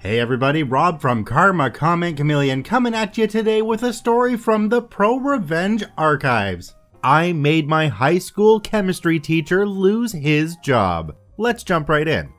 Hey everybody, Rob from Karma Comment Chameleon coming at you today with a story from the ProRevenge archives. I made my high school chemistry teacher lose his job. Let's jump right in.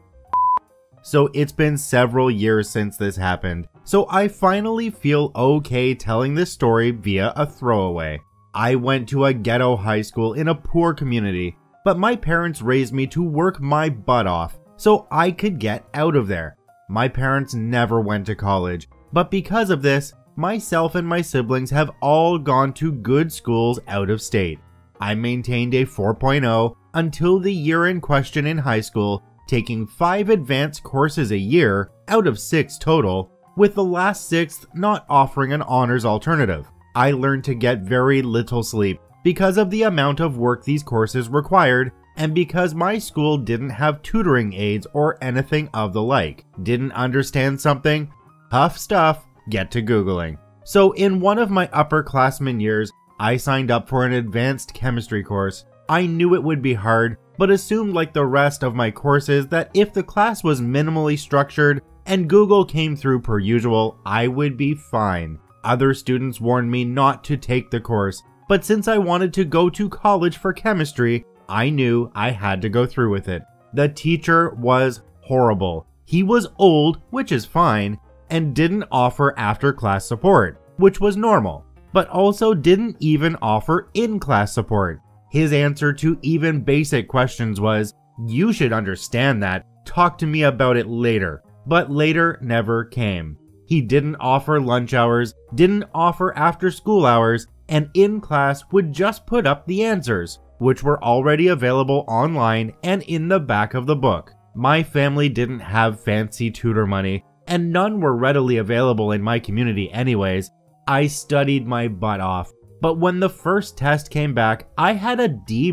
So it's been several years since this happened, so I finally feel okay telling this story via a throwaway. I went to a ghetto high school in a poor community, but my parents raised me to work my butt off so I could get out of there. My parents never went to college, but because of this, myself and my siblings have all gone to good schools out of state. I maintained a 4.0 until the year in question in high school, taking 5 advanced courses a year out of 6 total, with the last 6th not offering an honors alternative. I learned to get very little sleep because of the amount of work these courses required, and because my school didn't have tutoring aids or anything of the like. Didn't understand something? Tough stuff, get to Googling. So in one of my upperclassmen years, I signed up for an advanced chemistry course. I knew it would be hard, but assumed like the rest of my courses that if the class was minimally structured and Google came through per usual, I would be fine. Other students warned me not to take the course, but since I wanted to go to college for chemistry, I knew I had to go through with it. The teacher was horrible. He was old, which is fine, and didn't offer after-class support, which was normal, but also didn't even offer in-class support. His answer to even basic questions was, "You should understand that, talk to me about it later," but later never came. He didn't offer lunch hours, didn't offer after-school hours, and in class would just put up the answers, which were already available online and in the back of the book. My family didn't have fancy tutor money, and none were readily available in my community anyways. I studied my butt off, but when the first test came back, I had a D-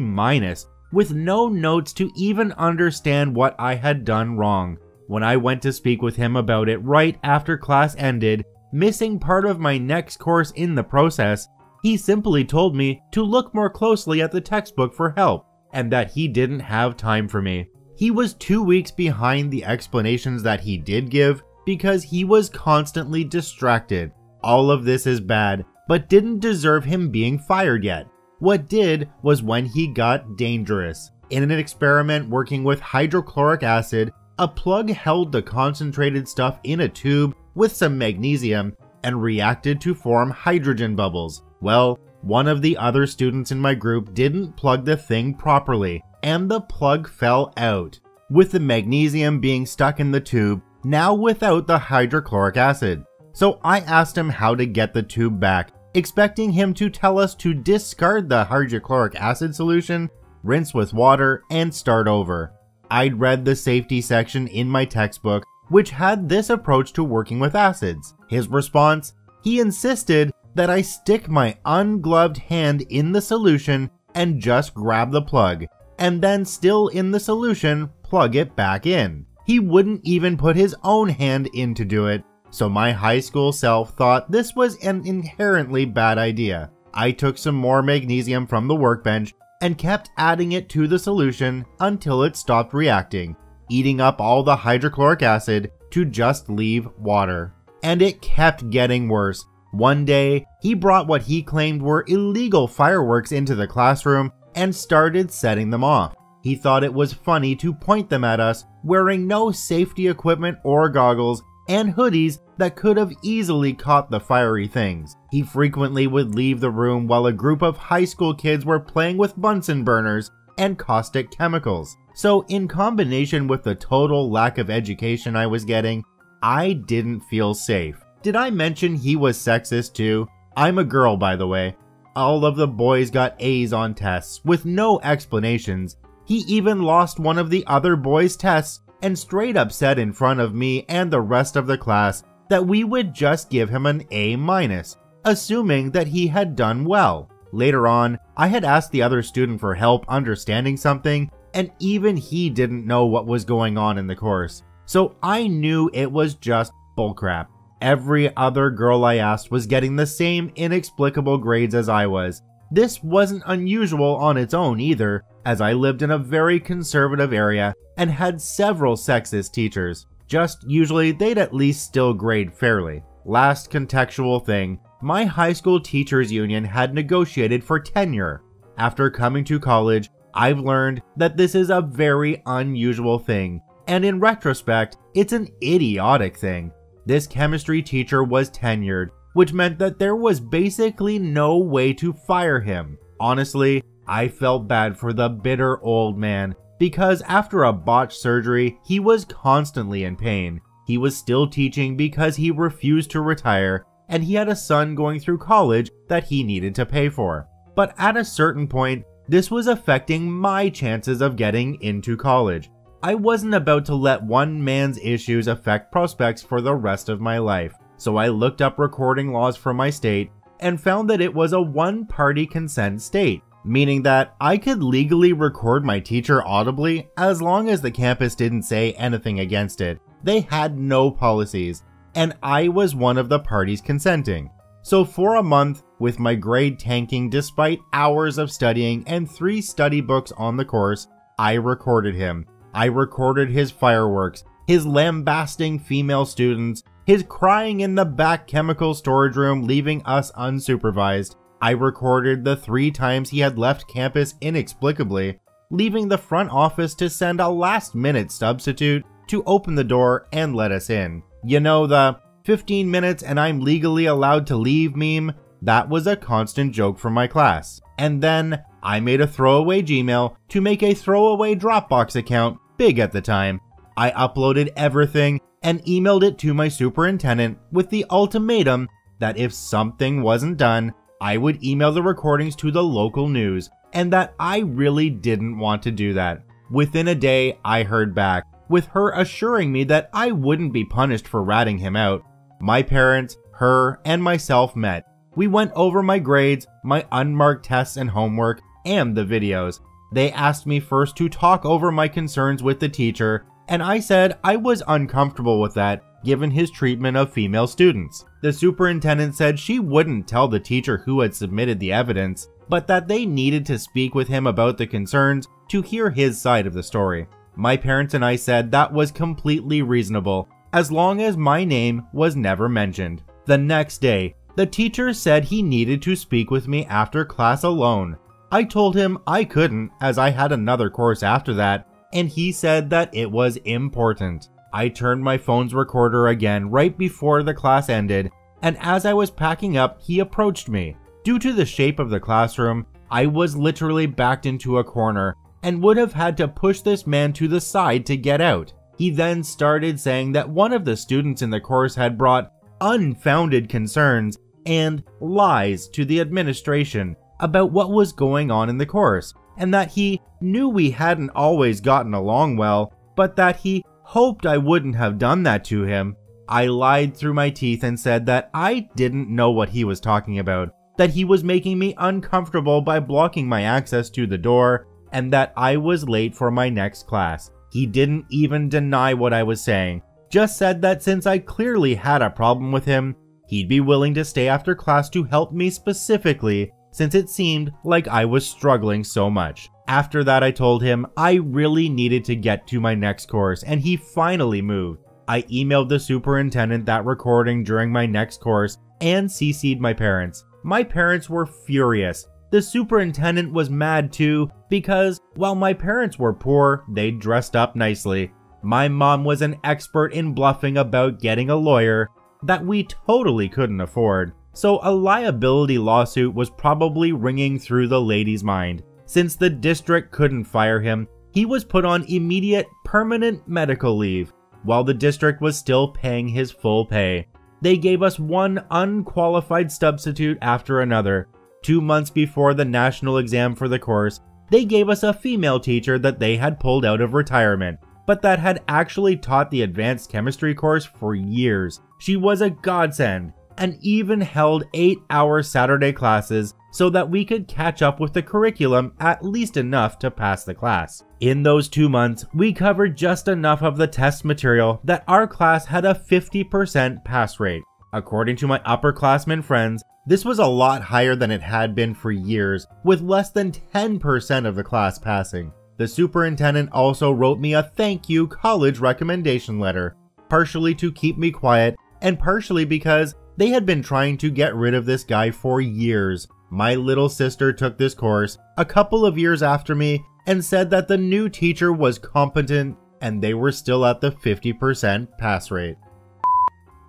with no notes to even understand what I had done wrong. When I went to speak with him about it right after class ended, missing part of my next course in the process, he simply told me to look more closely at the textbook for help, and that he didn't have time for me. He was 2 weeks behind the explanations that he did give because he was constantly distracted. All of this is bad, but didn't deserve him being fired yet. What did was when he got dangerous. In an experiment working with hydrochloric acid, a plug held the concentrated stuff in a tube with some magnesium and reacted to form hydrogen bubbles. Well, one of the other students in my group didn't plug the thing properly, and the plug fell out, with the magnesium being stuck in the tube, now without the hydrochloric acid. So I asked him how to get the tube back, expecting him to tell us to discard the hydrochloric acid solution, rinse with water, and start over. I'd read the safety section in my textbook, which had this approach to working with acids. His response? He insisted that I stick my ungloved hand in the solution and just grab the plug, and then still in the solution, plug it back in. He wouldn't even put his own hand in to do it, so my high school self thought this was an inherently bad idea. I took some more magnesium from the workbench and kept adding it to the solution until it stopped reacting, eating up all the hydrochloric acid to just leave water. And it kept getting worse. One day, he brought what he claimed were illegal fireworks into the classroom and started setting them off. He thought it was funny to point them at us, wearing no safety equipment or goggles, and hoodies that could have easily caught the fiery things. He frequently would leave the room while a group of high school kids were playing with Bunsen burners and caustic chemicals. So in combination with the total lack of education I was getting, I didn't feel safe. Did I mention he was sexist too? I'm a girl, by the way. All of the boys got A's on tests with no explanations. He even lost one of the other boys' tests and straight up said in front of me and the rest of the class that we would just give him an A-, assuming that he had done well. Later on, I had asked the other student for help understanding something, and even he didn't know what was going on in the course. So I knew it was just bullcrap. Every other girl I asked was getting the same inexplicable grades as I was. This wasn't unusual on its own either, as I lived in a very conservative area and had several sexist teachers. just usually they'd at least still grade fairly. Last contextual thing, my high school teachers union had negotiated for tenure. After coming to college, I've learned that this is a very unusual thing, and in retrospect, it's an idiotic thing. This chemistry teacher was tenured, which meant that there was basically no way to fire him. Honestly, I felt bad for the bitter old man, because after a botched surgery, he was constantly in pain. He was still teaching because he refused to retire, and he had a son going through college that he needed to pay for. But at a certain point, this was affecting my chances of getting into college. I wasn't about to let one man's issues affect prospects for the rest of my life, so I looked up recording laws for my state and found that it was a one-party consent state, meaning that I could legally record my teacher audibly as long as the campus didn't say anything against it. They had no policies, and I was one of the parties consenting. So for a month, with my grade tanking despite hours of studying and 3 study books on the course, I recorded him. I recorded his fireworks, his lambasting female students, his crying in the back chemical storage room leaving us unsupervised. I recorded the 3 times he had left campus inexplicably, leaving the front office to send a last-minute substitute to open the door and let us in. You know, the 15 minutes and I'm legally allowed to leave meme? That was a constant joke from my class. And then I made a throwaway Gmail to make a throwaway Dropbox account, big at the time. I uploaded everything and emailed it to my superintendent with the ultimatum that if something wasn't done, I would email the recordings to the local news, and that I really didn't want to do that. Within a day, I heard back, with her assuring me that I wouldn't be punished for ratting him out. My parents, her, and myself met. We went over my grades, my unmarked tests and homework, and the videos. They asked me first to talk over my concerns with the teacher, and I said I was uncomfortable with that, given his treatment of female students. The superintendent said she wouldn't tell the teacher who had submitted the evidence, but that they needed to speak with him about the concerns to hear his side of the story. My parents and I said that was completely reasonable, as long as my name was never mentioned. The next day, the teacher said he needed to speak with me after class alone. I told him I couldn't, as I had another course after that, and he said that it was important. I turned my phone's recorder again right before the class ended, and as I was packing up, he approached me. Due to the shape of the classroom, I was literally backed into a corner and would have had to push this man to the side to get out. He then started saying that one of the students in the course had brought unfounded concerns and lies to the administration about what was going on in the course, and that he knew we hadn't always gotten along well, but that he hoped I wouldn't have done that to him. I lied through my teeth and said that I didn't know what he was talking about, that he was making me uncomfortable by blocking my access to the door, and that I was late for my next class. He didn't even deny what I was saying, just said that since I clearly had a problem with him, he'd be willing to stay after class to help me specifically, since it seemed like I was struggling so much. After that, I told him I really needed to get to my next course, and he finally moved. I emailed the superintendent that recording during my next course and CC'd my parents. My parents were furious. The superintendent was mad too, because while my parents were poor, they dressed up nicely. My mom was an expert in bluffing about getting a lawyer that we totally couldn't afford. So a liability lawsuit was probably ringing through the lady's mind. Since the district couldn't fire him, he was put on immediate permanent medical leave, while the district was still paying his full pay. They gave us one unqualified substitute after another. 2 months before the national exam for the course, they gave us a female teacher that they had pulled out of retirement, but that had actually taught the advanced chemistry course for years. She was a godsend, and even held 8-hour Saturday classes so that we could catch up with the curriculum at least enough to pass the class. In those 2 months, we covered just enough of the test material that our class had a 50% pass rate. According to my upperclassmen friends, this was a lot higher than it had been for years, with less than 10% of the class passing. The superintendent also wrote me a thank you college recommendation letter. partially to keep me quiet, and partially because they had been trying to get rid of this guy for years. My little sister took this course a couple of years after me and said that the new teacher was competent and they were still at the 50% pass rate.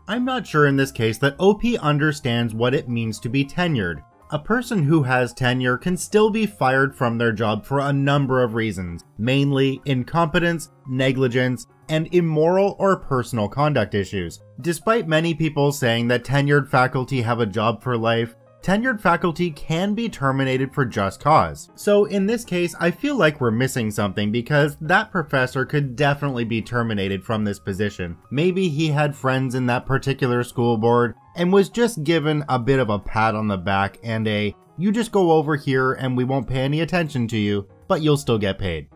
I'm not sure in this case that OP understands what it means to be tenured. A person who has tenure can still be fired from their job for a number of reasons, mainly incompetence, negligence, and immoral or personal conduct issues. Despite many people saying that tenured faculty have a job for life, tenured faculty can be terminated for just cause. So in this case, I feel like we're missing something because that professor could definitely be terminated from this position. Maybe he had friends in that particular school board and was just given a bit of a pat on the back and a, you just go over here and we won't pay any attention to you, but you'll still get paid.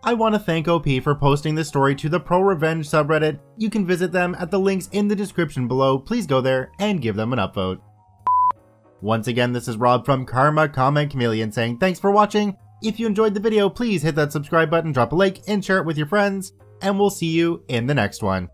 I want to thank OP for posting this story to the ProRevenge subreddit. You can visit them at the links in the description below. Please go there and give them an upvote. Once again, this is Rob from Karma Comment Chameleon saying thanks for watching. If you enjoyed the video, please hit that subscribe button, drop a like, and share it with your friends. And we'll see you in the next one.